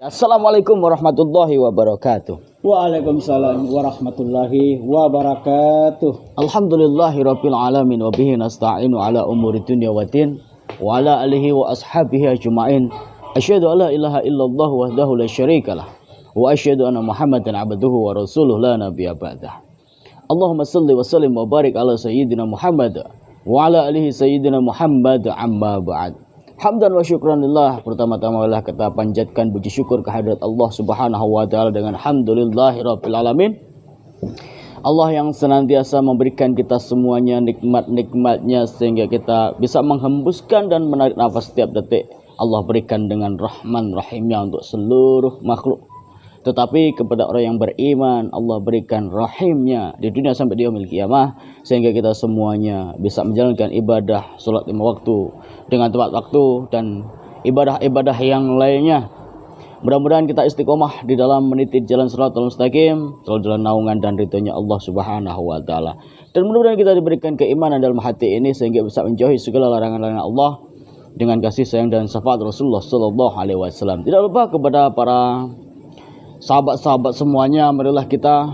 Assalamualaikum warahmatullahi wabarakatuh. Waalaikumsalam warahmatullahi wabarakatuh. Alhamdulillahirabbil alamin wa bihi nasta'inu ala umuri dunya waddin wa ala alihi wa ashabihi ajma'in. Asyhadu an la ilaha illallah wahdahu la syarikalah wa asyhadu anna Muhammadan abduhu wa rasuluhu la nabiyya ba'dah. Allahumma shalli wa sallim wa barik ala sayyidina Muhammad wa ala alihi sayyidina Muhammad amma ba'd. Hamdan wa syukranillah. Pertama-tama lah kita panjatkan puji syukur kehadirat Allah Subhanahu wa taala dengan alhamdulillahirabbil alamin. Allah yang senantiasa memberikan kita semuanya nikmat-nikmatnya sehingga kita bisa menghembuskan dan menarik nafas setiap detik. Allah berikan dengan Rahman Rahimnya untuk seluruh makhluk. Tetapi kepada orang yang beriman Allah berikan rahimnya di dunia sampai di yaumil qiyamah, sehingga kita semuanya bisa menjalankan ibadah salat 5 waktu dengan tepat waktu dan ibadah-ibadah yang lainnya. Mudah-mudahan kita istiqomah di dalam meniti jalan shiratal mustaqim, selalu dalam naungan dan ridhonya Allah Subhanahu wa taala. Dan mudah-mudahan kita diberikan keimanan dalam hati ini sehingga bisa menjauhi segala larangan-larangan Allah dengan kasih sayang dan syafaat Rasulullah sallallahu alaihi wasallam. Tidak lupa kepada para sahabat-sahabat semuanya, marilah kita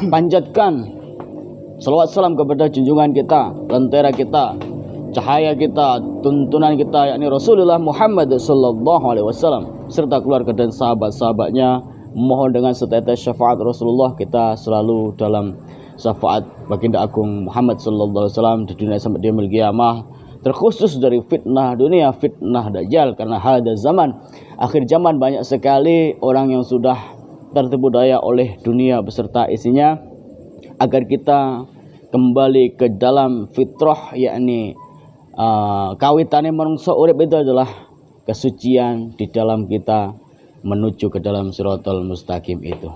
panjatkan salawat salam kepada junjungan kita, lentera kita, cahaya kita, tuntunan kita, yakni Rasulullah Muhammad sallallahu alaihi wasallam serta keluarga dan sahabat-sahabatnya. Mohon dengan setetes syafaat Rasulullah kita selalu dalam syafaat baginda agung Muhammad sallallahu alaihi wasallam di dunia sampai di yaumil qiyamah, terkhusus dari fitnah dunia, fitnah dajjal. Karena hada zaman, akhir zaman, banyak sekali orang yang sudah tertipu daya oleh dunia beserta isinya, agar kita kembali ke dalam fitrah, yakni kawitane manungsa urip itu adalah kesucian di dalam kita menuju ke dalam shiratal mustaqim itu.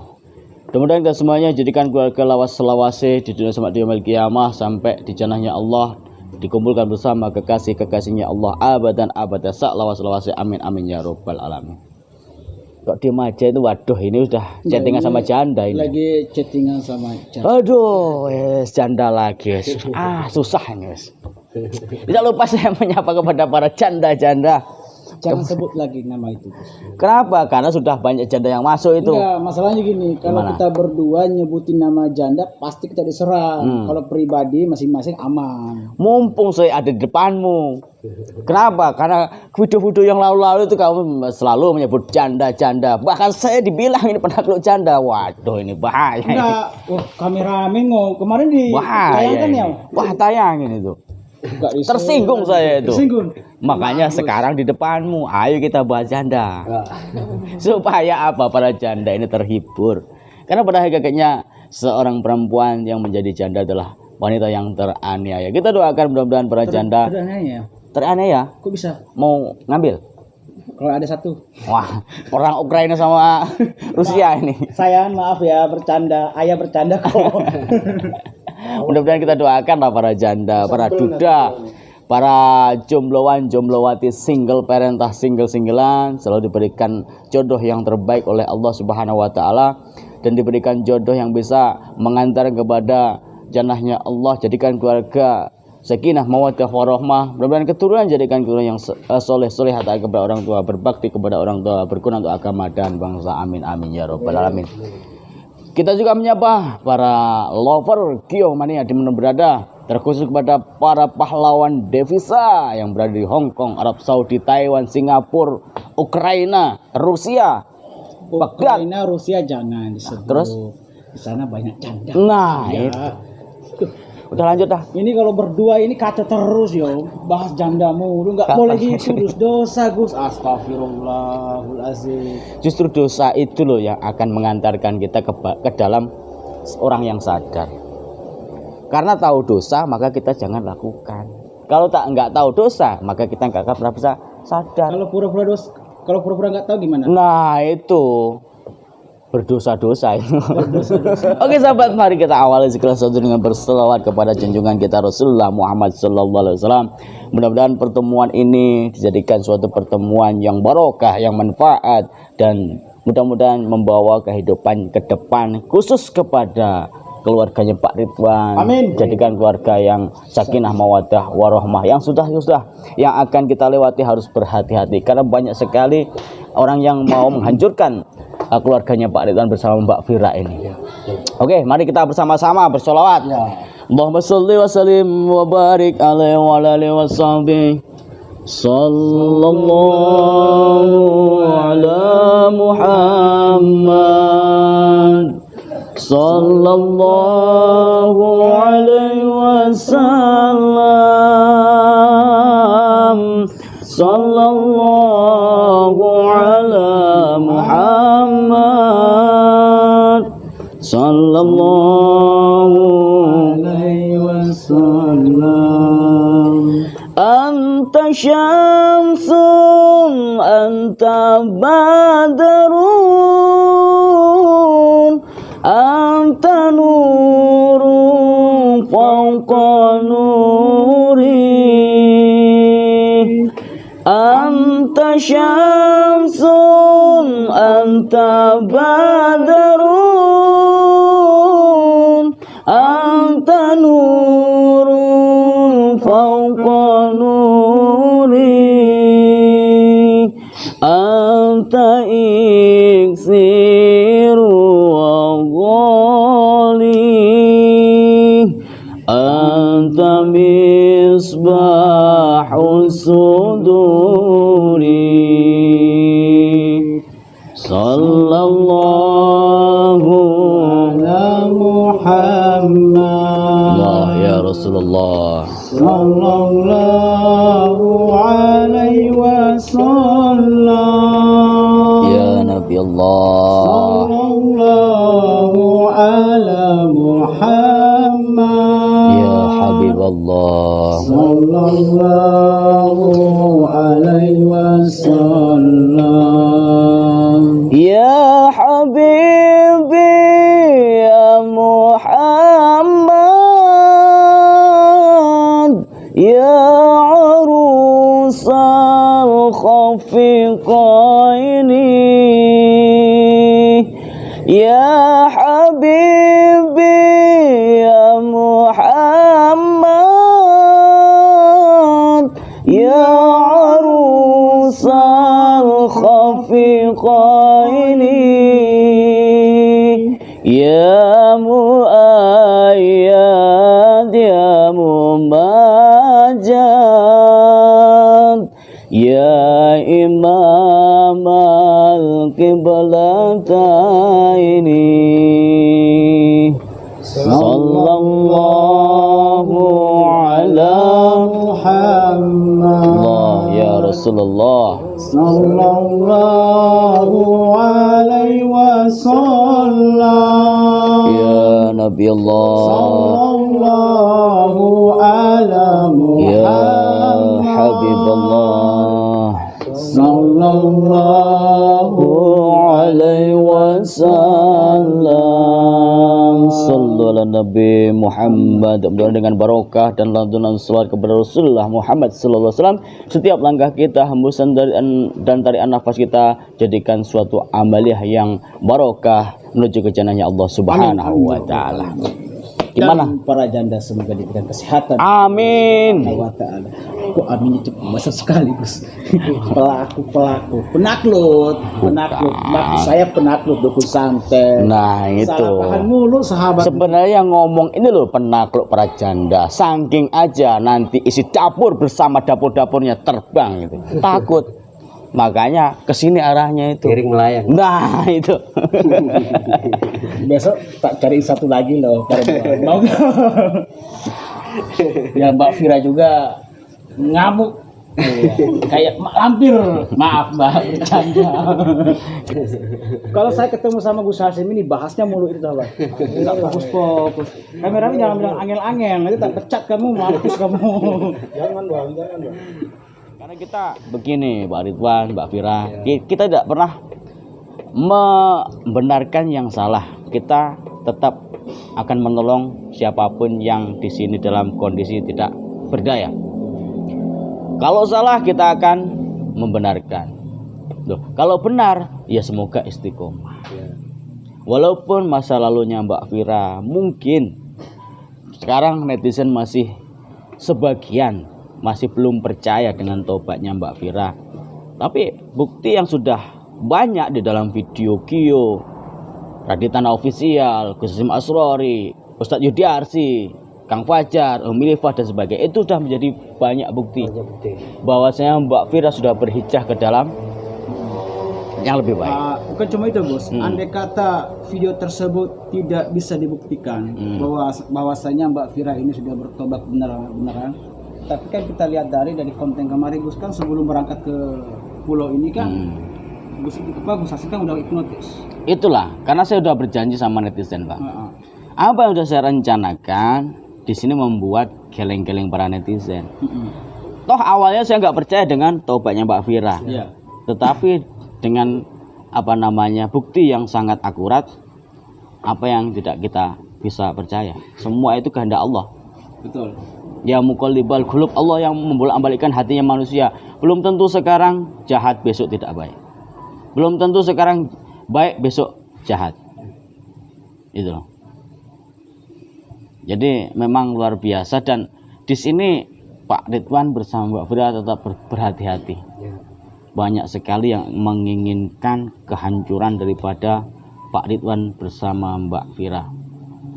Mudah-mudahan kita semuanya jadikan keluarga lawas selawase di dunia sampai di yaumil qiyamah, sampai di jannahnya Allah dikumpulkan bersama kekasih-kekasihnya Allah abadan abada lawas-lawase, amin amin ya rabbal alamin. Kok diem aja itu, waduh ini udah chattingan sama janda ini. Lagi chattingan sama janda. Aduh, janda lagi. Susah ini wes. Tidak lupa saya menyapa kepada para janda-janda. Jangan sebut lagi nama itu. Kenapa? Karena sudah banyak janda yang masuk itu. Enggak, masalahnya gini, kalau kita berdua nyebutin nama janda pasti kita diserang. Kalau pribadi masing-masing aman. Mumpung saya ada di depanmu. Kenapa? Karena video-video yang lalu-lalu itu kamu selalu menyebut janda-janda. Bahkan saya dibilang ini penakluk janda. Waduh, ini bahaya. Enggak, kameramen kemarin ditayangkan ya. Wah, tayangin itu. Tersinggung saya itu. Tersinggung. Makanya sekarang di depanmu, ayo kita bahas janda. Supaya apa? Para janda ini terhibur. Karena pada hakikatnya seorang perempuan yang menjadi janda adalah wanita yang teraniaya. Kita doakan mudah-mudahan para janda teraniaya. Kok bisa? Mau ngambil? Kalau ada satu. Wah, orang Ukraina sama Rusia ini. Saya maaf ya bercanda, ayah bercanda kok. Mudah-mudahan kita doakan lah para janda, para duda, para jombloan, jomblowati, single parentah, single-singgelan selalu diberikan jodoh yang terbaik oleh Allah Subhanahu wa taala dan diberikan jodoh yang bisa mengantar kepada jannahnya Allah. Jadikan keluarga sakinah, mawaddah, warahmah. Mudah-mudahan keturunan jadikan keturunan yang soleh-soleh kepada orang tua, berbakti kepada orang tua, berguna untuk agama dan bangsa. Amin amin ya rabbal alamin. Kita juga menyapa para lover Kiomania di mana berada, terkhusus kepada para pahlawan devisa yang berada di Hong Kong, Arab Saudi, Taiwan, Singapura, Ukraina, Rusia. Ukraina, Rusia jangan disebut. Terus di sana banyak janda. Nah, ya. Udah lanjut dah. Ini kalau berdua ini kacau terus yo, bahas jandamu, lu nggak boleh gitu, dosa Gus. Astagfirullahalazim. Justru dosa itu loh yang akan mengantarkan kita ke dalam orang yang sadar. Karena tahu dosa maka kita jangan lakukan. Kalau nggak tahu dosa maka kita nggak akan pernah bisa sadar. Kalau pura-pura nggak tahu gimana? Nah itu berdosa-dosa itu. Oke sahabat, mari kita awali segala sesuatu dengan berselawat kepada junjungan kita Rasulullah Muhammad sallallahu alaihi wasallam. Mudah-mudahan pertemuan ini dijadikan suatu pertemuan yang barokah, yang manfaat, dan mudah-mudahan membawa kehidupan ke depan khusus kepada keluarganya Pak Ridwan. Amin. Jadikan keluarga yang sakinah, mawaddah, warahmah. Yang sudah yang akan kita lewati harus berhati-hati karena banyak sekali orang yang mau menghancurkan keluarganya Pak Ridwan bersama Mbak Fira ini. Oke, mari kita bersama-sama bersolawat. Allahumma sholli wa sallim wa barik alaihi wa ala alihi washabihi. Sallallahu ala Muhammad. Sallallahu alaihi wasallam. Sallallahu ala Muhammad. Sallallahu alaihi wasallam. Anta syamsun anta badrun anta nurun fawqa nuri anta syamsun anta badrun anta nurun fawqa nuri anta iksiru wa ghali anta misbahu suduri sallallahu ala Muhammad. Allah ya Rasulullah sallallahu alaihi wasallam. Ya Nabi Allah sallallahu ala Muhammad. Ya Habib Allah sallallahu alaihi wasallam. Ya Habibi ya Muhammad. Ya arusal khafiqaini. Ya Habibi ya Muhammad. Ya arusal khafiqaini. Ya muayyad ya mumajjad. Ya imam al-qiblataini. Sallallahu ala Muhammad. Allah ya Rasulullah sallallahu alaihi wasallam. Ya Nabi Allah sallallahu ala Muhammad. Ya Habib Allah sallallahu alaihi wasallam. Sallu ala Nabi Muhammad. Mudah-mudahan dengan barokah dan lantunan selawat kepada Rasulullah Muhammad sallallahu alaihi wasallam, setiap langkah kita, hembusan dan tarian nafas kita jadikan suatu amaliyah yang barokah menuju ke jannahnya Allah Subhanahu wa taala. Gimana? Dan para janda semoga diberikan kesehatan. Amin. Allah taala. Kok aminnya cepat besar sekali, Gus. Pelaku penakluk. Saya penakluk dukun santet. Nah, itu. Salah paham mulu sahabat. Sebenarnya yang ngomong ini loh penakluk para janda. Saking aja nanti isi dapur bersama dapur-dapurnya terbang gitu. Takut. Makanya kesini arahnya itu. Piring melayang. Nah, itu. Besok tak cari satu lagi loh. Mau nggak? Ya Mbak Fira juga ngamuk. Kayak lampir. Maaf Mbak, bercanda. Kalau saya ketemu sama Gus Hasim ini bahasnya mulu itu sahabat. Tidak fokus. Kameranya jangan bilang angel-angel, nanti tak pecat kamu, mampus kamu. Jangan bang. Karena kita begini, Pak Ridwan, Mbak Fira, kita tidak pernah membenarkan yang salah. Kita tetap akan menolong siapapun yang di sini dalam kondisi tidak berdaya. Kalau salah kita akan membenarkan. Loh, kalau benar ya semoga istiqomah. Walaupun masa lalunya Mbak Fira mungkin sekarang netizen masih sebagian masih belum percaya dengan tobatnya Mbak Fira. Tapi bukti yang sudah banyak di dalam video Gio, Raditana Official, Gus Hasim Asrori, Ustadz Yudiarsi, Kang Fajar, Umi Liva dan sebagainya. Itu sudah menjadi banyak bukti bahwasanya Mbak Fira sudah berhijrah ke dalam yang lebih baik. Bukan cuma itu, Bos. Andai kata video tersebut tidak bisa dibuktikan bahwasanya Mbak Fira ini sudah bertobat beneran, tapi kan kita lihat dari konten kemarin, Gus, kan sebelum berangkat ke pulau ini kan Gus Hasim kan udah hipnotis. Itulah, karena saya sudah berjanji sama netizen, Pak. Apa yang sudah saya rencanakan di sini membuat geleng-geleng para netizen. Toh awalnya saya nggak percaya dengan taubatnya Mbak Fira, tetapi dengan bukti yang sangat akurat, apa yang tidak kita bisa percaya. Semua itu kehendak Allah. Betul. Ya muqallibal qulub, Allah yang membolak-balikkan hatinya manusia. Belum tentu sekarang jahat besok tidak baik. Belum tentu sekarang baik besok jahat. Itu loh. Jadi memang luar biasa, dan di sini Pak Ridwan bersama Mbak Fira tetap berhati-hati. Banyak sekali yang menginginkan kehancuran daripada Pak Ridwan bersama Mbak Fira.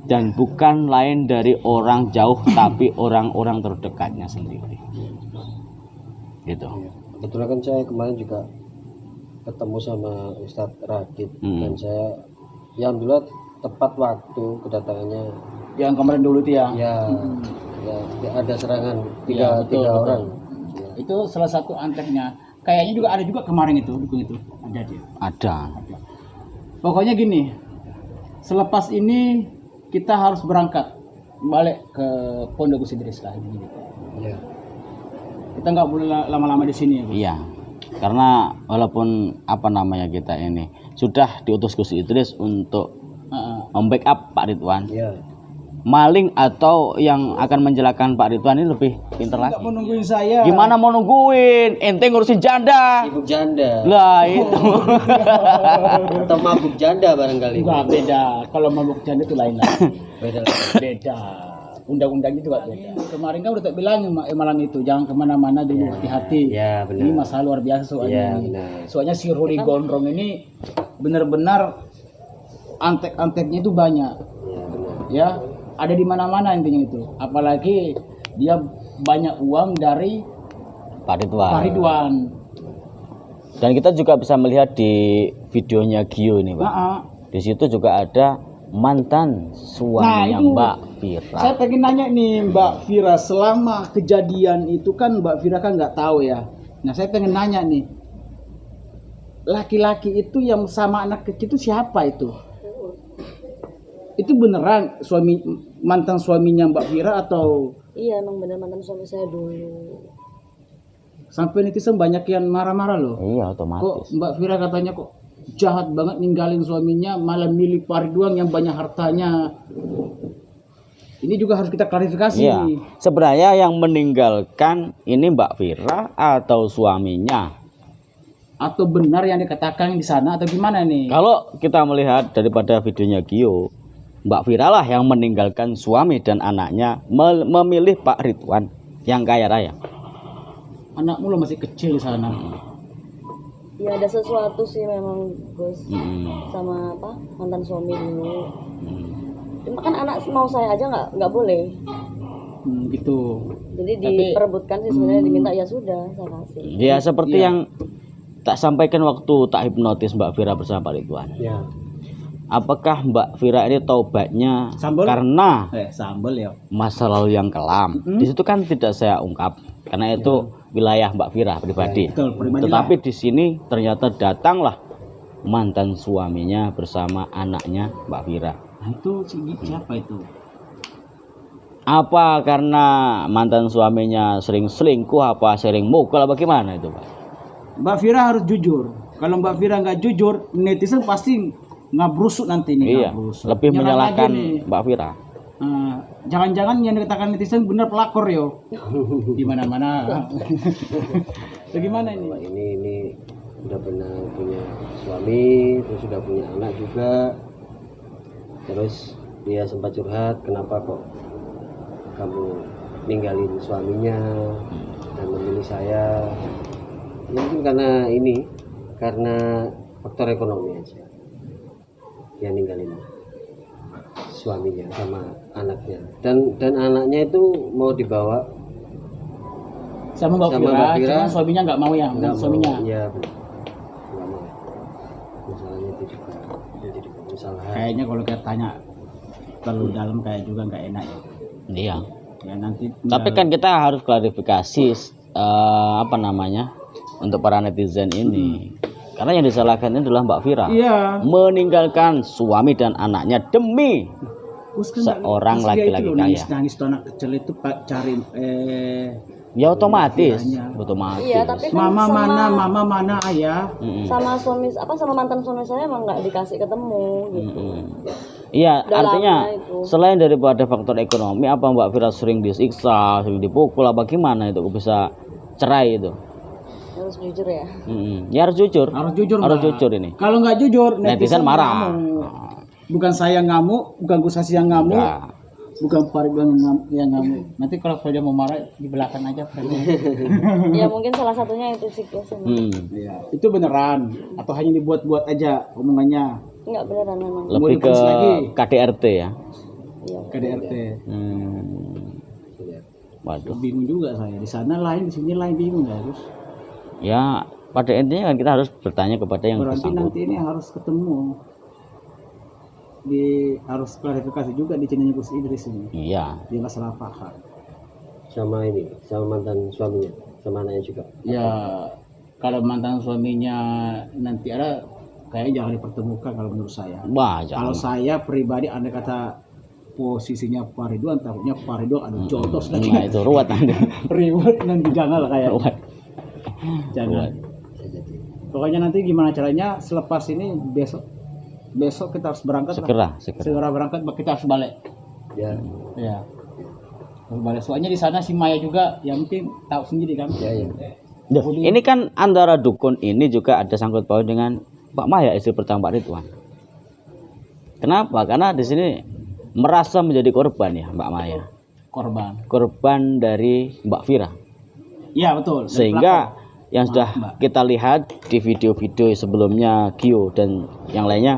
Dan bukan lain dari orang jauh tapi orang-orang terdekatnya sendiri. Gitu. Kebetulan kan saya kemarin juga ketemu sama Ustadz Radit dan saya yang dulu tepat waktu kedatangannya Yang kemarin dulu itu ya. ya ada serangan tiga orang. Itu salah satu anteknya. Kayaknya juga ada juga kemarin itu dukung itu ada dia. Ada. Pokoknya gini, selepas ini kita harus berangkat balik ke Pondok Gus Idris lah ini. Ya. Kita nggak boleh lama-lama di sini ya, Gus. Iya. Karena walaupun kita ini sudah diutus Gus Idris untuk membackup Pak Ridwan. Ya. Maling atau yang akan menjelakkan Pak Ridwan ini lebih pintar lagi. Nggak mau nungguin saya. Gimana mau nungguin? Ente ngurusin janda. Sibuk janda. Lah itu. Atau mabuk janda barangkali. Enggak, beda. Kalau mabuk janda itu lain lah. Beda. Beda. Undang-undangnya juga beda. Kemarin kan udah tak bilang malam itu jangan kemana-mana dulu, hati-hati. Ya, benar. Ini masalah luar biasa soalnya. Ya, benar. Soalnya si Ruli Gondrong ini benar-benar antek-anteknya itu banyak. Ya, benar. Ya, ada di mana-mana intinya itu. Apalagi dia banyak uang dari Pak Ridwan. Pak Ridwan. Dan kita juga bisa melihat di videonya Gio ini, Pak. Di situ juga ada mantan suaminya itu Mbak Fira. Saya pengen nanya nih Mbak Fira, selama kejadian itu kan Mbak Fira kan nggak tahu ya. Nah saya pengen nanya nih, laki-laki itu yang sama anak kecil itu siapa itu? Itu beneran mantan suaminya Mbak Fira atau? Iya, emang bener mantan suami saya dulu. Sampai netizen banyak yang marah-marah loh. Iya, otomatis. Kok Mbak Fira katanya kok jahat banget ninggalin suaminya, malah milih Pak Ridwan yang banyak hartanya. Ini juga harus kita klarifikasi. Iya. Sebenarnya yang meninggalkan ini Mbak Fira atau suaminya? Atau benar yang dikatakan di sana atau gimana nih? Kalau kita melihat daripada videonya Gio, Mbak Fira lah yang meninggalkan suami dan anaknya memilih Pak Ridwan yang kaya raya. Anakmu lo masih kecil di sana. Ya ada sesuatu sih memang Gus sama mantan suami dulu. Cuma kan anak mau saya aja nggak boleh. Gitu. Jadi diperebutkan sih sebenarnya, diminta ya sudah saya kasih. Ya seperti yang tak sampaikan waktu tak hipnotis Mbak Fira bersama Pak Ridwan. Ya. Apakah Mbak Fira ini taubatnya Sambal? karena Sambal ya. masa lalu yang kelam? Di situ kan tidak saya ungkap karena itu wilayah Mbak Fira pribadi. Betul, pribadi Tetapi di sini ternyata datanglah mantan suaminya bersama anaknya Mbak Fira. Nah, itu siapa itu? Apa karena mantan suaminya sering selingkuh, apa sering mukul, apa gimana itu, Pak? Mbak Fira harus jujur. Kalau Mbak Fira nggak jujur, netizen pasti ngabrusuk nanti nih. Iya, lebih Jangan menyalahkan lagi nih. Mbak Fira. Jangan-jangan yang dikatakan netizen benar pelakor yo. Di mana-mana. Bagaimana ini? Ini udah pernah punya suami, terus sudah punya anak juga. Terus dia sempat curhat, kenapa kok kamu ninggalin suaminya dan memilih saya? Ya mungkin karena faktor ekonomi aja dia ninggalin suaminya sama anaknya, dan anaknya itu mau dibawa Sama Mbak Sama Fira, Mbak Fira. cuman suaminya nggak mau ya, nggak suaminya. mau, ya benar. Nggak mau. Masalahnya itu juga jadi permasalahan. Kayaknya kalau kita tanya terlalu dalam kayak juga nggak enak ya. Iya. Ya nanti Tapi kan kita harus klarifikasi apa namanya untuk para netizen ini. Karena yang disalahkan ini adalah Mbak Fira. iya. Meninggalkan suami dan anaknya demi Terus kan seorang terus dia laki-laki itu loh, kaya. nangis tuh anak kecil itu Pak cari Ya otomatis, Firanya. otomatis. Iya, tapi kan mama mana ayah. Mm-mm. sama suami sama mantan suami saya emang nggak dikasih ketemu gitu. Iya, Udah artinya lama itu. selain daripada faktor ekonomi, apa Mbak Fira sering disiksa, sering dipukul, apa gimana itu kok bisa cerai itu? Harus jujur ya. Ya harus jujur. Harus jujur, Harus Mbak. jujur ini. Kalau nggak jujur, Netizen marah. ngamuk. Bukan saya ngamuk, bukan Gus Sasi yang ngamuk, Nah, bukan Farid yang ngamuk. Nanti kalau Farid mau marah di belakang aja Farid. Ya mungkin salah satunya itu sih Gus. Iya, itu beneran atau hanya dibuat-buat aja omongannya? Nggak beneran memang. lebih ke ditulis lagi? KDRT ya. Iya. KDRT. Waduh. Bingung juga saya. Di sana lain, di sini lain, bingung ya Gus. Ya pada intinya kan kita harus bertanya kepada yang Berarti bersangkutan. nanti ini harus ketemu. Harus klarifikasi juga di channelnya Gus Idris ini. Iya. Dia nggak salah paham. Sama ini, sama mantan suaminya, sama anaknya juga. Ya kalau mantan suaminya nanti ada kayak jangan dipertemukan kalau menurut saya. Wah, Kalau jangan. saya pribadi andai kata posisinya Pak Ridwan, takutnya Pak Ridwan ada jotos lagi. Nah, itu ruwet nanti. Ribut nanti jangan lah kayak. Ruwet. Jangan. Pokoknya nanti gimana caranya selepas ini besok kita harus berangkat lah. Segera. Segera berangkat kita harus balik. Ya, Ya. Harus balik. Soalnya di sana si Maya juga yang mungkin tahu sendiri kan. ya. Duh, ini kan antara dukun ini juga ada sangkut paut dengan Pak Maya, istri pertama Pak Ridwan. Kenapa? Karena di sini merasa menjadi korban ya Mbak Maya. Korban dari Mbak Fira. Iya betul. Dari Sehingga pelapor. yang sudah Mbak. kita lihat di video-video sebelumnya Gio dan yang lainnya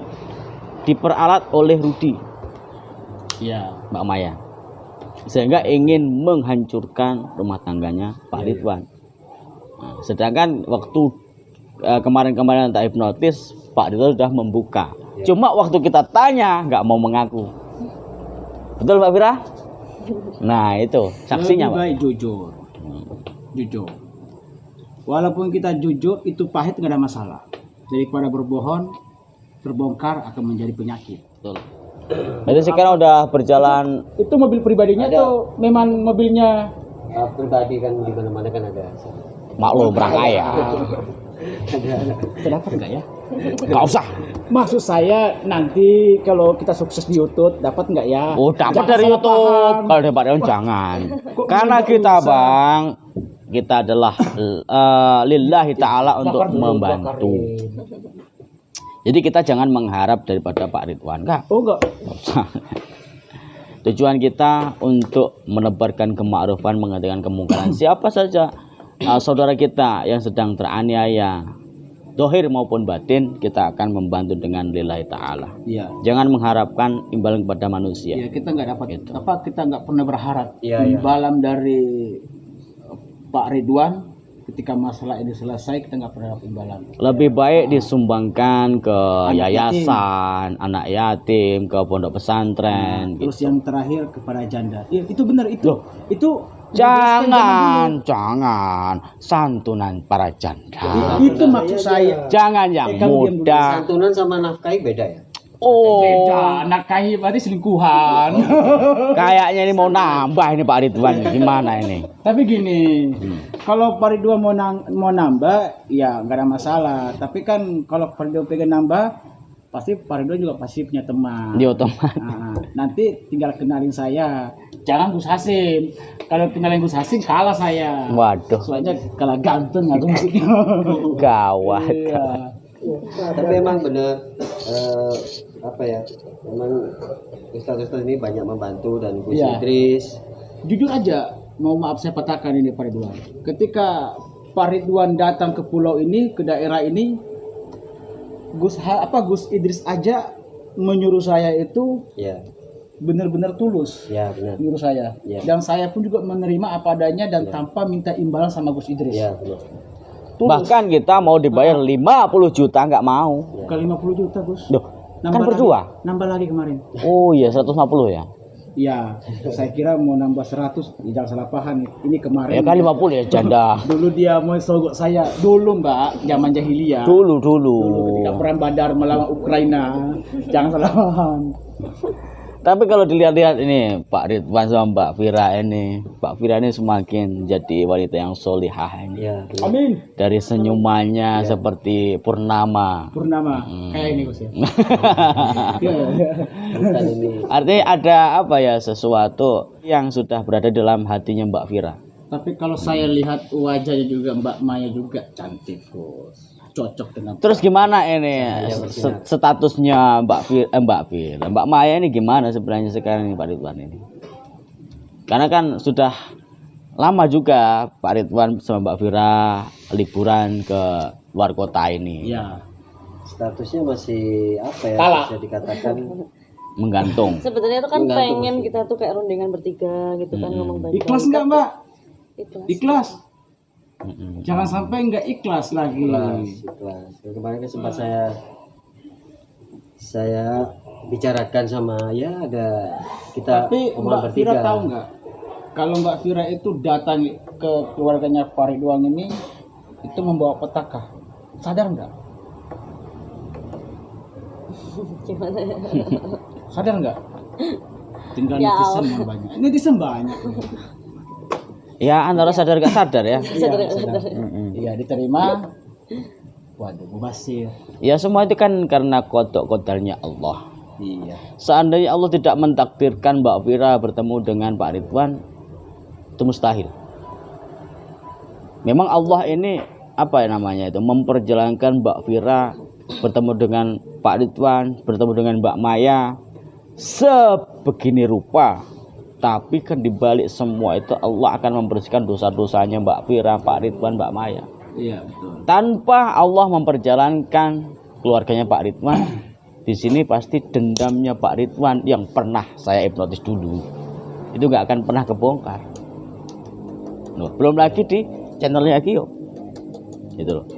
diperalat oleh Rudi Iya. Mbak Maya, sehingga ingin menghancurkan rumah tangganya Pak Ridwan. Nah, sedangkan waktu kemarin-kemarin tak hipnotis Pak Ridwan sudah membuka. Cuma waktu kita tanya nggak mau mengaku. Betul Mbak Fira? Nah itu saksinya Lebih Pak. baik jujur. Jujur. Walaupun kita jujur itu pahit nggak ada masalah. Daripada berbohong terbongkar akan menjadi penyakit. Betul. Jadi sekarang udah berjalan. Itu mobil pribadinya tuh memang mobilnya Pribadi kan di mana-mana kan ada. Maklum orang kaya. kenapa enggak ya? Gak usah. Maksud saya nanti kalau kita sukses di YouTube dapat nggak ya? Oh, dapat Jangan dari salah YouTube. paham. Kalau dari Pak Ridwan jangan. Kok Karena nggak kita usah? Bang, kita adalah lillahi ta'ala untuk Bakar dulu, membantu. bakarin. Jadi kita jangan mengharap daripada Pak Ridwan. Enggak. Oh enggak. Tujuan kita untuk menebarkan kemakrufan, menghentikan kemungkaran siapa saja saudara kita yang sedang teraniaya, dohir maupun batin, kita akan membantu dengan lillahi ta'ala. Iya. Jangan mengharapkan imbalan kepada manusia. Ya kita nggak dapat Gitu. apa, kita nggak pernah berharap Iya, iya. imbalan dari Pak Ridwan ketika masalah ini selesai, kita nggak pernah dapat imbalan. Lebih baik disumbangkan ke Anak yayasan, anak yatim, ke pondok pesantren. Terus yang terakhir kepada janda. Iya itu benar itu. Itu Jangan santunan para janda. itu maksud saya. Jangan yang Kamu diam dulu. muda. Santunan sama nafkahi beda ya? Oh, Beda, anak kahi berarti selingkuhan. kayaknya ini mau nambah ini Pak Ridwan. Gimana ini? Tapi gini, kalau Pak Ridwan mau nambah, ya nggak ada masalah. Tapi kan kalau Pak Ridwan pengen nambah, pasti Pak Ridwan juga pasti punya teman. Di otomatis. Nah, nanti tinggal kenalin saya. Jangan Gus Hasim. Kalau kenalin Gus Hasim kalah saya. Waduh, Soalnya kalah ganteng atau musiknya. gawat. Iya. Tapi emang bener apa ya? Memang ustaz-ustaz ini banyak membantu dan Gus Iya. Idris. Jujur aja, mau maaf saya patahkan ini Pak Ridwan. Ketika Pak Ridwan datang ke pulau ini, ke daerah ini, Gus Idris aja menyuruh saya itu Ya, benar-benar tulus ya benar. menyuruh saya. Ya. Dan saya pun juga menerima apa adanya dan tanpa minta imbalan sama Gus Idris. Ya benar. Tulus. Bahkan kita mau dibayar 50 juta nggak mau. Bukan 50 juta, Gus. Duh, kan berdua. Nambah lagi kemarin. Oh iya 150 ya. Iya, saya kira mau nambah 100. Jangan salah paham. Ini kemarin. Ya kan 50 ya janda. Dulu dia mau sogok saya. Dulu, Mbak, zaman jahiliyah. Dulu. Dulu ketika perang Badar melawan Ukraina. Jangan salah paham. Tapi kalau dilihat-lihat ini Pak Ridwan sama Mbak Vira ini semakin jadi wanita yang solihah ini. Ya, benar. Amin. Dari senyumannya seperti purnama. Purnama. Kayak ini, Gus ya. Bukan ini. Artinya ada apa ya, sesuatu yang sudah berada dalam hatinya Mbak Vira. Tapi kalau saya lihat wajahnya juga Mbak Maya juga cantik, Gus. Cocok dengan. Terus gimana ini statusnya Mbak Maya ini gimana sebenarnya sekarang ini Pak Ridwan ini? Karena kan sudah lama juga Pak Ridwan sama Mbak Vira liburan ke luar kota ini. Ya. Statusnya masih apa ya? Kalah. Bisa dikatakan Menggantung. Sebenarnya tuh kan Menggantung pengen sih. kita tuh kayak rundingan bertiga gitu kan ngomong baik-baik. Ikhlas enggak, Mbak? Ikhlas. Ikhlas. Jangan sampai enggak ikhlas lagi. ikhlas. Kemarin kan sempat saya bicarakan sama ya ada kita Tapi omongan Mbak Vira bertiga. tahu nggak? Kalau Mbak Vira itu datang ke keluarganya Pak Ridwan ini itu membawa petaka. Sadar nggak? Gimana ya? Sadar nggak? Tinggal Ya netizen yang banyak. Netizen banyak. Ya antara sadar gak sadar ya. Sadar nggak sadar. Iya, diterima. Waduh, mubasir. Ya semua itu kan karena kodok kodarnya Allah. Iya. Seandainya Allah tidak mentakdirkan Mbak Vira bertemu dengan Pak Ridwan, itu mustahil. Memang Allah ini apa ya namanya itu, memperjalankan Mbak Vira bertemu dengan Pak Ridwan, bertemu dengan Mbak Maya sebegini rupa. Tapi kan dibalik semua itu Allah akan membersihkan dosa-dosanya Mbak Vira, Pak Ridwan, Mbak Maya. Iya, betul. Tanpa Allah memperjalankan keluarganya Pak Ridwan, di sini pasti dendamnya Pak Ridwan yang pernah saya hipnotis dulu itu nggak akan pernah kebongkar. Loh, belum lagi di channelnya Gio, gitu loh.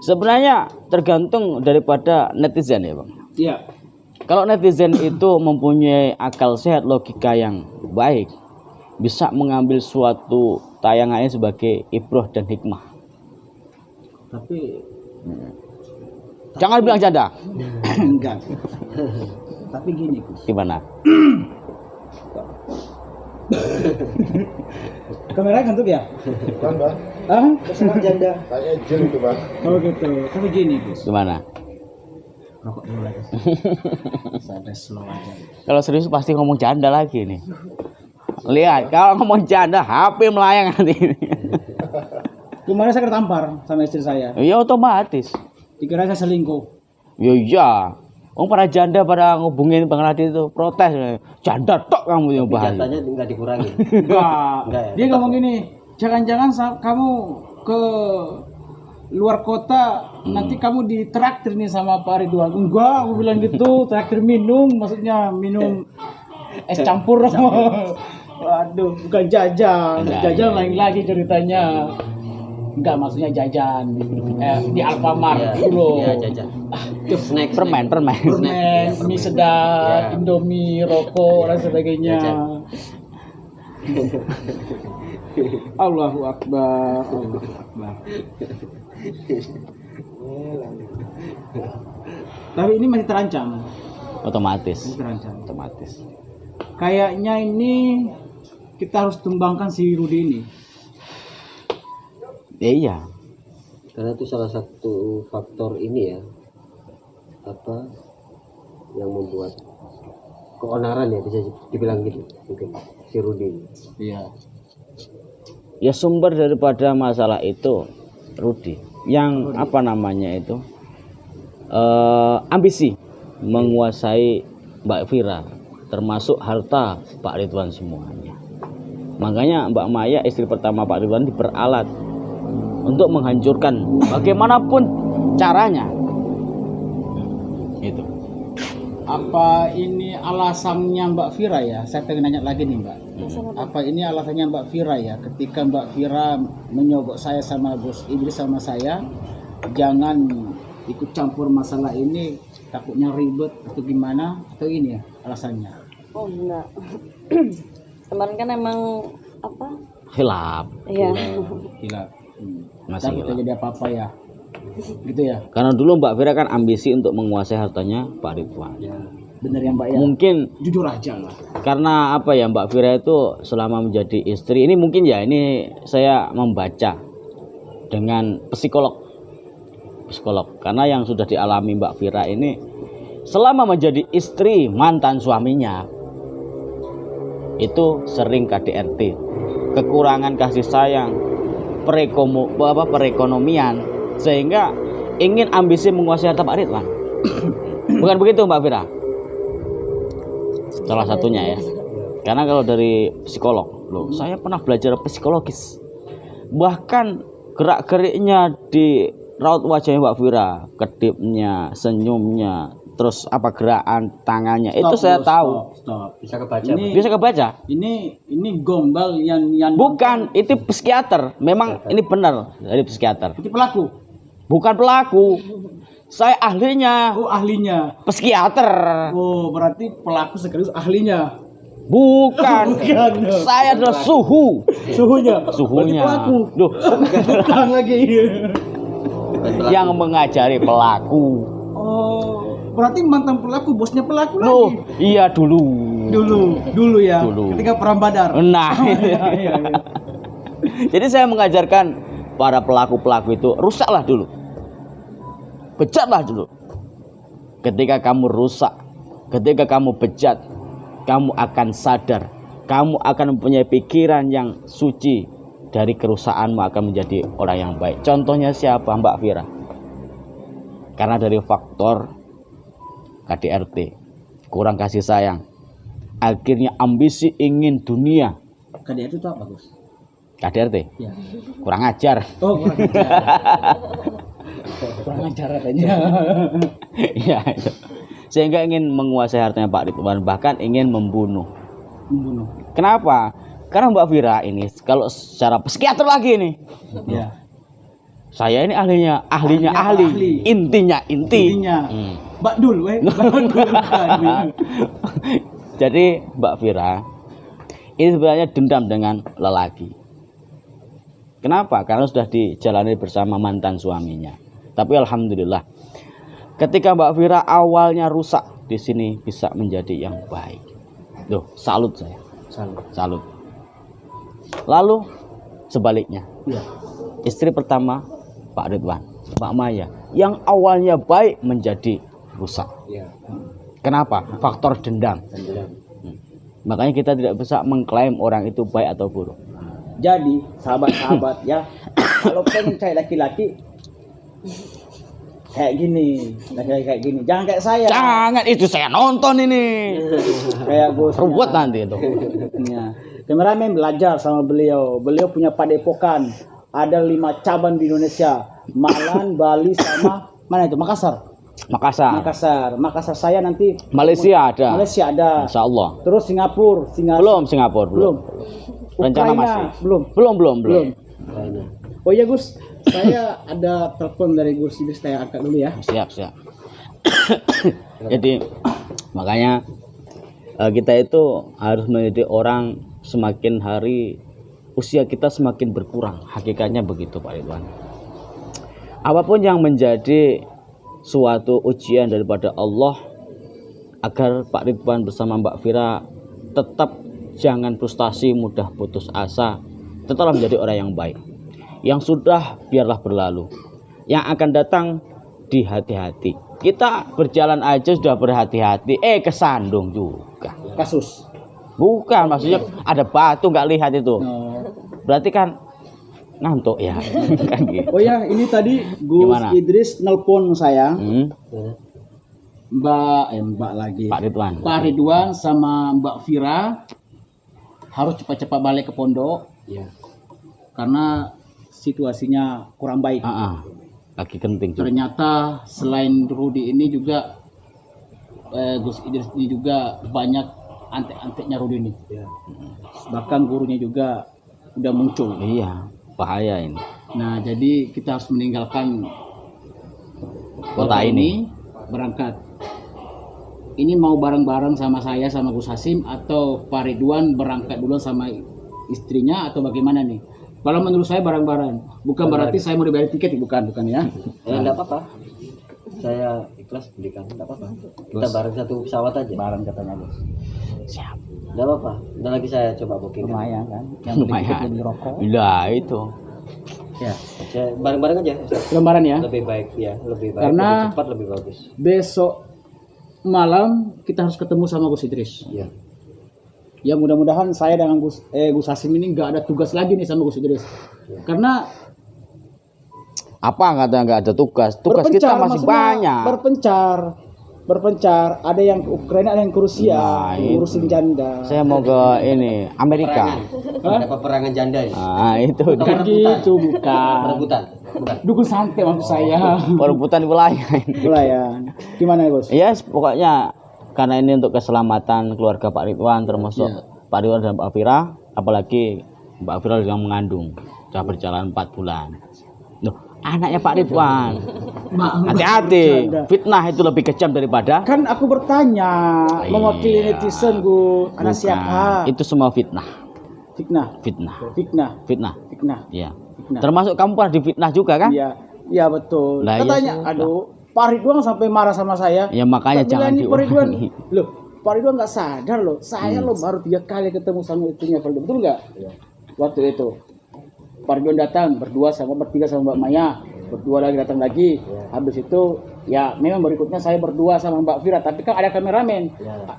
Sebenarnya tergantung daripada netizen ya Bang. Iya. Kalau netizen itu mempunyai akal sehat, logika yang baik, bisa mengambil suatu tayangannya sebagai ibroh dan hikmah. Tapi Jangan bilang janda. enggak. Tapi gini, Gus. Gimana? Kamera ngantuk ya? Kan bang, Ah? kesenang janda. Tanya jel itu bang. Oh gitu. Tapi gini, Gus. Gimana? Rokok dulu lagi. Sampai slow aja. Kalau serius pasti ngomong janda lagi nih. Lihat, kalau ngomong janda HP melayang nanti. Kemarin saya ketampar sama istri saya. Ya otomatis. Dikira saya selingkuh. Ya iya. Para janda pada ngubungin Bang Radit itu protes. Janda tok kamu yang bahaya. Jatahnya nggak dikurangi. Enggak. Enggak ya, Dia tetap ngomong gini, jangan-jangan kamu ke luar kota nanti kamu ditraktir nih sama Pak Ridwan. Enggak, aku bilang gitu, traktir minum, maksudnya minum es campur. Waduh, bukan jajan. Jajan lain lagi ceritanya. Enggak, maksudnya jajan di Alfamart dulu. Iya, jajan. Snack, Permen. Permen, mie sedap, Indomie, rokok dan sebagainya. Allahu Akbar, Allahu Akbar. Tapi ini masih terancam, Otomatis. masih terancam. Otomatis. Kayaknya ini kita harus tumbangkan si Rudi ini. Ya iya. Karena itu salah satu faktor ini ya, apa yang membuat keonaran ya, bisa dibilang gitu mungkin si Rudi. Iya. Ya sumber daripada masalah itu Rudi yang apa namanya itu ambisi menguasai Mbak Vira termasuk harta Pak Ridwan semuanya. Makanya Mbak Maya istri pertama Pak Ridwan diperalat untuk menghancurkan bagaimanapun caranya Itu. Apa ini alasannya Mbak Vira ya? Saya pengen nanya lagi nih Mbak. Alasan apa? Apa ini alasannya Mbak Vira ya? Ketika Mbak Vira menyogok saya sama Gus Idris sama saya, jangan ikut campur masalah ini, takutnya ribet atau gimana? Atau ini ya alasannya? Oh enggak. Kemarin kan emang apa? Khilaf. Iya. Gila. Masih Takut khilaf. terjadi apa-apa ya? Gitu ya? Karena dulu Mbak Vira kan ambisi untuk menguasai hartanya Pak Ridwan. Bener ya Mbak ya? Mungkin Jujur aja lah. karena apa ya, Mbak Vira itu selama menjadi istri ini, mungkin ya ini saya membaca dengan psikolog karena yang sudah dialami Mbak Vira ini selama menjadi istri mantan suaminya itu sering KDRT, kekurangan kasih sayang, perekonomian, sehingga ingin ambisi menguasai harta Pak Ridwan. Bukan begitu Mbak Vira? Salah satunya ya. Karena kalau dari psikolog, loh, saya pernah belajar psikologis. Bahkan gerak-geriknya di raut wajahnya Mbak Vira, kedipnya, senyumnya, terus apa gerakan tangannya, itu saya tahu. Stop. Bisa kebaca. Ini Bisa kebaca? ini gombal yang Bukan, itu psikiater. Memang ini benar dari psikiater. itu pelaku. Bukan pelaku. Saya ahlinya, Oh ahlinya. psikiater. Oh berarti pelaku sekaligus ahlinya. Bukan. Bukan. Saya adalah suhunya. Berarti pelaku. Duh, Bukan lagi. yang mengajari pelaku. Oh berarti mantan pelaku bosnya pelaku Loh, lagi. iya dulu. Dulu ya. Dulu. Ketika perang Badar. Nah, Iya. jadi saya mengajarkan para pelaku-pelaku itu rusaklah dulu. Bejatlah dulu. Ketika kamu rusak, ketika kamu bejat, kamu akan sadar, kamu akan mempunyai pikiran yang suci, dari kerusakanmu akan menjadi orang yang baik. Contohnya siapa? Mbak Vira. Karena dari faktor KDRT, kurang kasih sayang, akhirnya ambisi ingin dunia. KDRT itu apa Gus? KDRT Ya. kurang ajar. Oh kurang ajar. Kurang ajar katanya. Iya, itu. Sehingga ingin menguasai hartanya Pak Ridwan, bahkan ingin membunuh. Membunuh. Kenapa? Karena Mbak Vira ini kalau secara psikiater lagi nih, Ya. saya ini ahlinya ahli, ahli. intinya inti. Intinya. Hmm. Bakdul weh. Bakdul. Jadi Mbak Vira ini sebenarnya dendam dengan lelaki. Kenapa? Karena sudah dijalani bersama mantan suaminya. Tapi alhamdulillah, ketika Mbak Vira awalnya rusak, di sini bisa menjadi yang baik. Duh, salut saya. Salut. Lalu sebaliknya, Ya. istri pertama Pak Ridwan, Mbak Maya, yang awalnya baik menjadi rusak. Ya. Kenapa? Faktor dendam. Makanya kita tidak bisa mengklaim orang itu baik atau buruk. Jadi sahabat-sahabat ya, kalau pengen cari laki-laki kayak gini, laki-laki kayak gini, jangan kayak saya. Jangan, itu saya nonton ini. Kayak Gus. Ruwet nanti itu. Ya. Kameramen belajar sama beliau. Beliau punya padepokan. Ada 5 cabang di Indonesia. Malang, Bali sama mana itu? Makassar. Makassar saya nanti Malaysia ada. Malaysia ada. Insya Allah. Terus Singapura. Belum Singapura belum. Rencana Ukraina, masih. belum. Belum. Oh iya Gus, saya ada telepon dari Gus Idris, saya angkat dulu ya. Siap. Jadi makanya kita itu harus menjadi orang, semakin hari usia kita semakin berkurang. Hakikatnya begitu Pak Ridwan. Apapun yang menjadi suatu ujian daripada Allah, agar Pak Ridwan bersama Mbak Vira tetap jangan frustasi, mudah putus asa, tetaplah menjadi orang yang baik. Yang sudah biarlah berlalu, yang akan datang dihati-hati. Kita berjalan aja sudah berhati-hati, kesandung juga. Kasus. Bukan, maksudnya ada batu nggak lihat itu. Oh. Berarti kan ngantuk ya. Kan gitu. Oh ya, ini tadi Gus Gimana? Idris nelpon saya, Hmm, Mbak lagi. Pak Ridwan. Pak Ridwan sama Mbak Vira harus cepat-cepat balik ke pondok Ya. karena situasinya kurang baik. Lagi genting juga. Ternyata selain Rudi ini juga Gus Idris ini juga banyak antek-anteknya Rudi ini. Ya. Bahkan gurunya juga udah muncul. Iya, bahaya ini. Nah, jadi kita harus meninggalkan Kota ini. berangkat. Ini mau bareng-bareng sama saya sama Gus Hasim atau Pak Ridwan berangkat dulu sama istrinya atau bagaimana nih? Kalau menurut saya bareng-bareng. Bukan berarti saya mau dibayar tiket, bukan ya. Enggak apa-apa. Saya ikhlas belikan, enggak apa-apa. Kita bareng satu pesawat aja. Bareng katanya Gus. Siap. Enggak apa-apa. Udah lagi saya coba booking. Lumayan kan? Yang Lumayan. beli rokok. Lah itu. Ya. Saya bareng-bareng aja. Lembaran ya. Lebih baik ya, lebih baik. Karena- lebih cepat, lebih bagus. Besok malam kita harus ketemu sama Gus Idris. Iya. Ya mudah-mudahan saya dengan Gus Hasim ini nggak ada tugas lagi nih sama Gus Idris. Karena Apa kata nggak ada tugas? Tugas kita masih maksudnya banyak. berpencar. Ada yang ke Ukraina, ada yang ke Rusia, Nah, ngurusin janda. Saya mau ke ini Amerika. Ada peperangan janda ya? Ah itu Bukan gitu, bukan. Perebutan. Bukan. Dukun santai maksud saya. perebutan wilayah. Pelayan. Gimana ya Gus? Ya pokoknya karena ini untuk keselamatan keluarga Pak Ridwan termasuk Pak Ridwan dan Mbak Fira, apalagi Mbak Fira yang mengandung sudah berjalan 4 bulan. Loh, anaknya Pak Ridwan. Hati-hati, fitnah itu lebih kejam daripada Kan aku bertanya mewakili netizen Gus. Anak Bukan. siapa? Itu semua fitnah. Fitnah. Fitnah. Iya. Fitnah. Termasuk kamu pernah difitnah juga kan? Iya, iya betul. Lah, iya Katanya, sudah. aduh, Pak Ridwan sampai marah sama saya. Ya makanya Tak jangan bilangin Pak Ridwan. diulangi. Loh, Pak Ridwan nggak sadar loh. Saya loh baru 3 kali ketemu sama istrinya Pak Ridwan. Betul nggak? Waktu itu Pak Ridwan datang bertiga sama Mbak Maya. Berdua lagi datang lagi. Habis itu ya memang berikutnya saya berdua sama Mbak Fira. Tapi kan ada kameramen.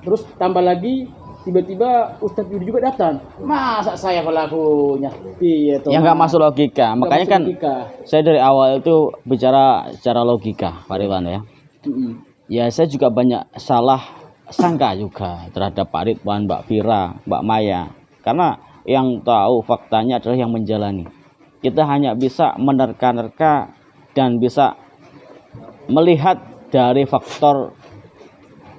Terus tambah lagi tiba-tiba Ustadz Yudi juga datang. Masa saya pelakunya? Iya tuh. Ya nggak masuk logika. Nggak Makanya masuk kan logika. saya dari awal itu bicara secara logika, Pak Ridwan ya. Mm-mm. Ya saya juga banyak salah sangka juga terhadap Pak Ridwan, Mbak Fira, Mbak Maya. Karena yang tahu faktanya adalah yang menjalani. Kita hanya bisa menerka-nerka dan bisa melihat dari faktor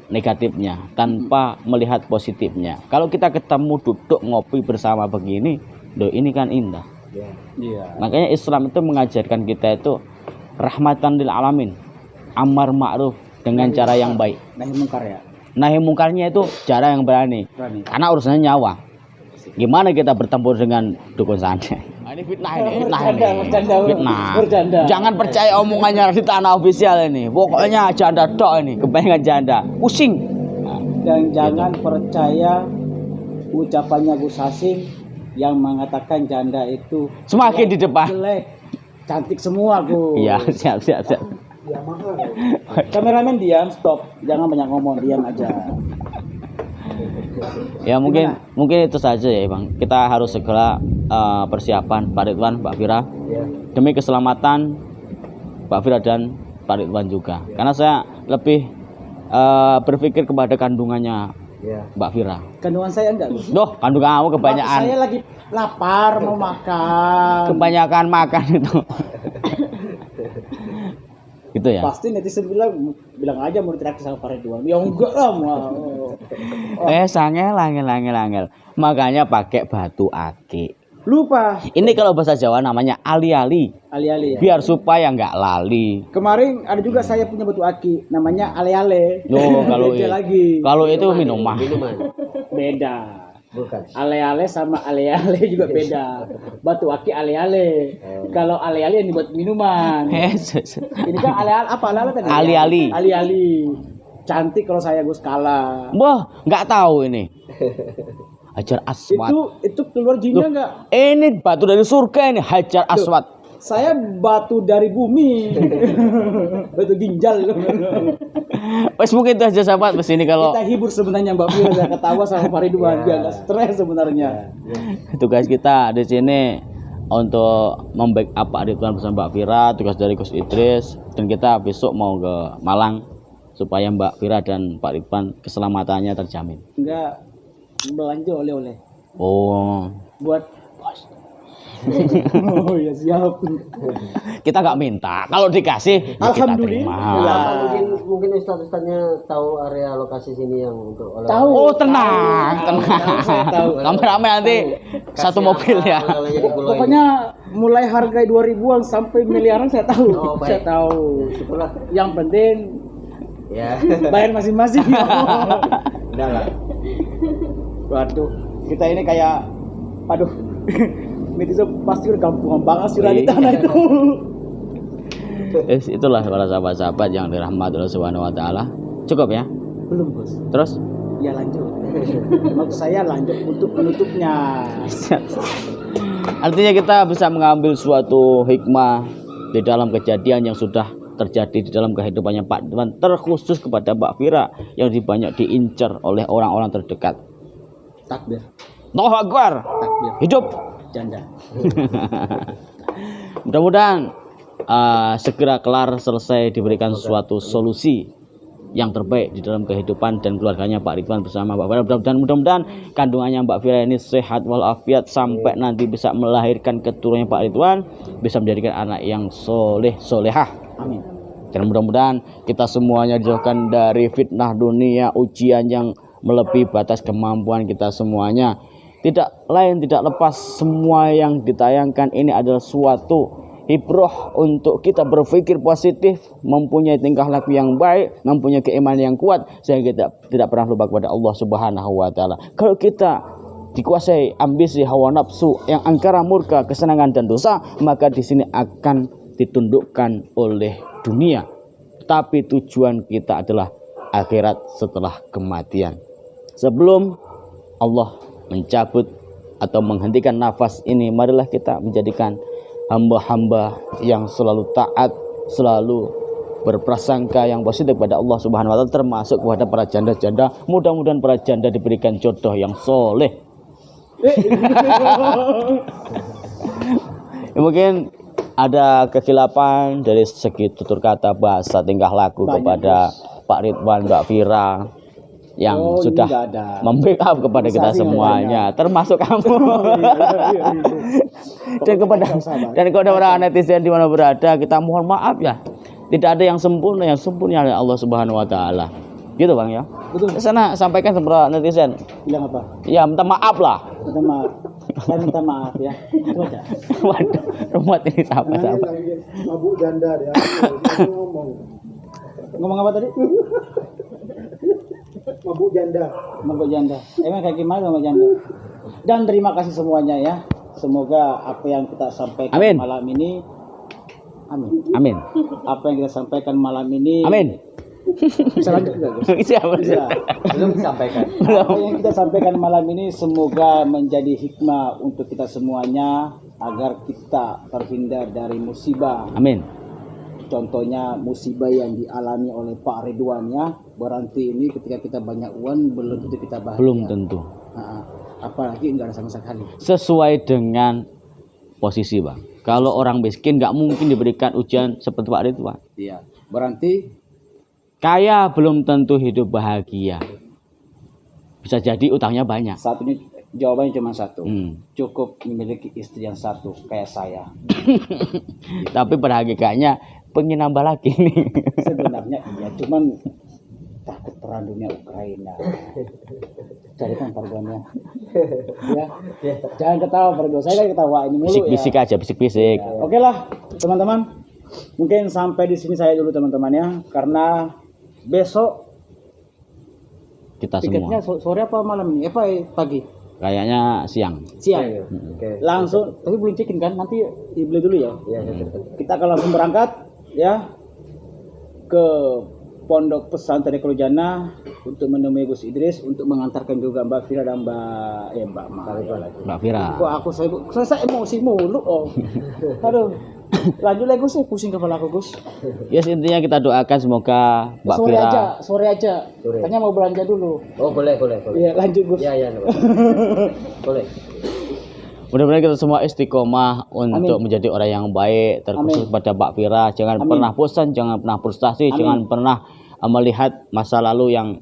negatifnya tanpa melihat positifnya. Kalau kita ketemu duduk ngopi bersama begini, loh ini kan indah. Iya. Makanya Islam itu mengajarkan kita itu rahmatan lil alamin, amar ma'ruf dengan cara yang baik. Nahi mungkar ya. Nahi mungkarnya itu cara yang berani. Karena urusannya nyawa. Gimana kita bertempur dengan dukun santet? Ini fitnah ini, fitnah. Jangan percaya omongannya di tanah ofisial ini. Pokoknya janda dok ini, kebanyakan janda. Pusing. Dan jangan percaya ucapannya Gus Hasim yang mengatakan janda itu Semakin di depan. jelek, cantik semua Gus. Iya, siap. Kameramen diam, stop. Jangan banyak ngomong, diam aja. Ya mungkin itu saja ya Bang. Kita harus segera persiapan Pak Ridwan, Mbak Fira. Demi keselamatan Mbak Fira dan Pak Ridwan juga. Karena saya lebih berpikir kepada kandungannya Mbak Fira. Kandungan saya enggak Gus. Doh, kandungan kamu kebanyakan. Saya lagi lapar mau makan. Kebanyakan makan itu. Gitu ya. Pasti netizen bilang aja mau interaksi sama Pak Ridwan. Ya enggak lah mau. Angel. Makanya pakai batu akik. Lupa. Ini kalau bahasa Jawa namanya ali-ali. Ali-ali. Biar supaya nggak lali. Kemarin ada juga saya punya batu aki, namanya ale-ale. Loh, kalau Beda lagi. kalau itu minuman. Beda. Bukan. Ale-ale sama ale-ale juga beda. Batu aki ale-ale. Kalau ale-ale yang dibuat minuman. Ini kan ale-ale apa ale-ale tadi? Ali-ali. Ali-ali. Cantik kalau saya Gus kalah. Wah, nggak tahu ini. Hajar Aswad. Itu keluar jinnya enggak? Ini batu dari surga ini, Hajar Aswad. Saya batu dari bumi. Batu ginjal. Wes mungkin itu aja sahabat. Wes ini kalau Kita hibur sebenarnya Mbak Fira dan ketawa sama Pak Ridwan biar enggak stres sebenarnya. tugas kita di sini untuk membackup Pak Ridwan bersama Mbak Fira, tugas dari Gus Idris, dan kita besok mau ke Malang supaya Mbak Fira dan Pak Ridwan keselamatannya terjamin. Enggak belanja oleh-oleh Oh, buat Oh ya siap. Kita nggak minta, kalau dikasih ya kita terima. Mungkin ustadz-ustadznya tahu area lokasi sini yang untuk oleh. Tahu. Oh tenang. Kameramen nanti satu mobil ya. Pokoknya mulai harga 2000-an sampai miliaran saya tahu. Oh, baik. Saya tahu. Syukurlah. Yang penting Ya. bayar masing-masing. Udah lah. Waduh, kita ini kayak aduh. Netizen pasti udah kampungan banget sih di tanah itu. Itulah para sahabat-sahabat yang dirahmati Allah Subhanahu wa taala. Cukup ya? Belum, Bos. Terus Ya lanjut. Maksud saya lanjut untuk penutupnya. artinya kita bisa mengambil suatu hikmah di dalam kejadian yang sudah terjadi di dalam kehidupannya Pak Ridwan, terkhusus kepada Mbak Fira yang banyak diincar oleh orang-orang terdekat. Takbir. Allahu Akbar. Takbir. Hidup Janda. mudah-mudahan segera kelar, selesai, diberikan suatu solusi yang terbaik di dalam kehidupan dan keluarganya Pak Ridwan bersama Mbak Fira. Dan mudah-mudahan kandungannya Mbak Fira ini sehat walafiat sampai nanti bisa melahirkan keturunannya Pak Ridwan, bisa menjadikan anak yang soleh solehah. Amin. Dan mudah-mudahan kita semuanya dijauhkan dari fitnah dunia, ujian yang melebihi batas kemampuan kita semuanya. Tidak lain tidak lepas, semua yang ditayangkan ini adalah suatu ibrah untuk kita berpikir positif, mempunyai tingkah laku yang baik, mempunyai keimanan yang kuat, sehingga kita tidak pernah lupa kepada Allah Subhanahu wa taala. Kalau kita dikuasai ambisi, hawa nafsu yang angkara murka, kesenangan dan dosa, maka di sini akan ditundukkan oleh dunia. Tapi tujuan kita adalah akhirat setelah kematian. Sebelum Allah mencabut atau menghentikan nafas ini, marilah kita menjadikan hamba-hamba yang selalu taat, selalu berprasangka yang positif pada Allah Subhanahu wa taala, termasuk kepada para janda-janda. Mudah-mudahan para janda diberikan jodoh yang soleh. Mungkin ada kekhilafan dari segi tutur kata, bahasa, tingkah laku kepada Pak Ridwan, Mbak Fira yang sudah membackup kepada kita semuanya, termasuk kamu. Dan kepada para netizen di mana berada, kita mohon maaf ya. Tidak ada yang sempurna, yang sempurna adalah Allah Subhanahu wa taala. Gitu Bang ya. Betul. Sana sampaikan kepada netizen. Bilang apa? Ya minta maaf lah. Minta maaf. Saya minta maaf ya. Itu aja. Waduh, rumah ini siapa? Mabuk janda dia. Ngomong apa tadi? Mabuk janda. Mabuk janda. Emang kayak gimana sama janda? Dan terima kasih semuanya ya. Semoga apa yang kita sampaikan malam ini, amin. Apa yang kita sampaikan malam ini, amin. Bisa lanjut juga, Gus? Bisa. Belum disampaikan. Apa yang kita sampaikan malam ini semoga menjadi hikmah untuk kita semuanya agar kita terhindar dari musibah. Amin. Contohnya musibah yang dialami oleh Pak Ridwan ya. Berarti ini ketika kita banyak uang belum tentu kita bahagia. Belum tentu. Nah, apalagi enggak ada sama sekali. Sesuai dengan posisi Bang. Kalau orang miskin nggak mungkin diberikan ujian seperti Pak Ridwan. Iya. Berarti kaya belum tentu hidup bahagia. Bisa jadi utangnya banyak. Satunya jawabannya cuma satu. Cukup memiliki istri yang satu kayak saya. Tapi pada hakikatnya pengen nambah lagi nih. Sebenarnya iya, cuman takut perang dunia Ukraina. Cari kan perguannya. Ya. Jangan ketawa perguan. Saya kan ketawa ini mulu Bisik-bisik ya. aja, bisik-bisik. Ya. Oke lah, teman-teman. Mungkin sampai di sini saya dulu teman-teman ya, karena besok Kita tiketnya semua. sore apa malam ini? Apa pagi? Kayaknya siang. Siang. Oke. Langsung, tapi belum cekin kan? Nanti dibeli dulu ya. Iya, Kita akan langsung berangkat ya ke Pondok Pesantren Eko Jana untuk menemui Gus Idris untuk mengantarkan juga Mbak Fira dan Mbak Fira. Kok saya emosi mulu Aduh. Lanjut lagi Gus, pusing kepala aku Gus. Yes, intinya kita doakan semoga Mbak Sore Fira aja. Tanya mau belanja dulu. Oh, boleh. Iya, lanjut Gus. Iya. Boleh. mudah-mudahan kita semua istiqomah untuk menjadi orang yang baik, terkhusus pada Mbak Fira. Jangan pernah bosan, jangan pernah frustasi, jangan pernah melihat masa lalu yang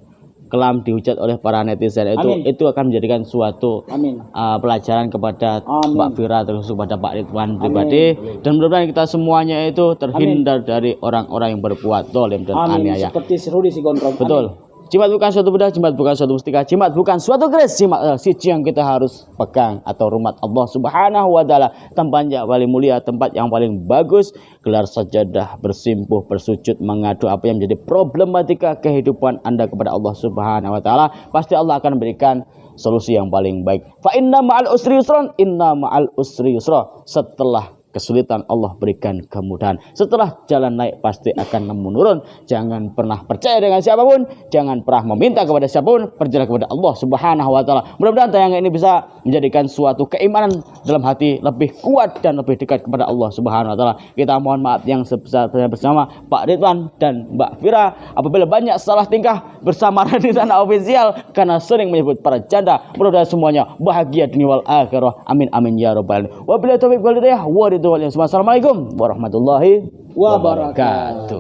kelam dihujat oleh para netizen Amin. itu akan menjadikan suatu Amin. pelajaran kepada Amin. Mbak Vira terus kepada Pak Ridwan pribadi dan mudah-mudahan kita semuanya itu terhindar dari orang-orang yang berbuat zalim dan Amin. aniaya. Seperti si Rudi si Gondrong. Betul. Jimat bukan suatu benda, jimat bukan suatu mustika, jimat bukan suatu keris, jimat adalah siji yang kita harus pegang atau rumah Allah Subhanahu wa taala. Tempat yang paling mulia, tempat yang paling bagus, gelar sajadah, bersimpuh, bersujud, mengadu apa yang menjadi problematika kehidupan Anda kepada Allah Subhanahu wa taala, pasti Allah akan berikan solusi yang paling baik. Fa inna ma'al usri yusran, inna ma'al usri yusra. Setelah kesulitan Allah berikan kemudahan. Setelah jalan naik pasti akan menurun. Jangan pernah percaya dengan siapapun, jangan pernah meminta kepada siapapun, percayalah kepada Allah Subhanahu wa taala. Mudah-mudahan tayangan ini bisa menjadikan suatu keimanan dalam hati lebih kuat dan lebih dekat kepada Allah Subhanahu wa taala. Kita mohon maaf yang sebesar-besarnya bersama Pak Ridwan dan Mbak Vira apabila banyak salah tingkah bersama Raditana Official karena sering menyebut para janda. Mudah-mudahan semuanya bahagia dunia wal akhirah. Amin amin ya rabbal alamin. Wabillahi taufiq wal hidayah. Wassalamualaikum warahmatullahi wabarakatuh.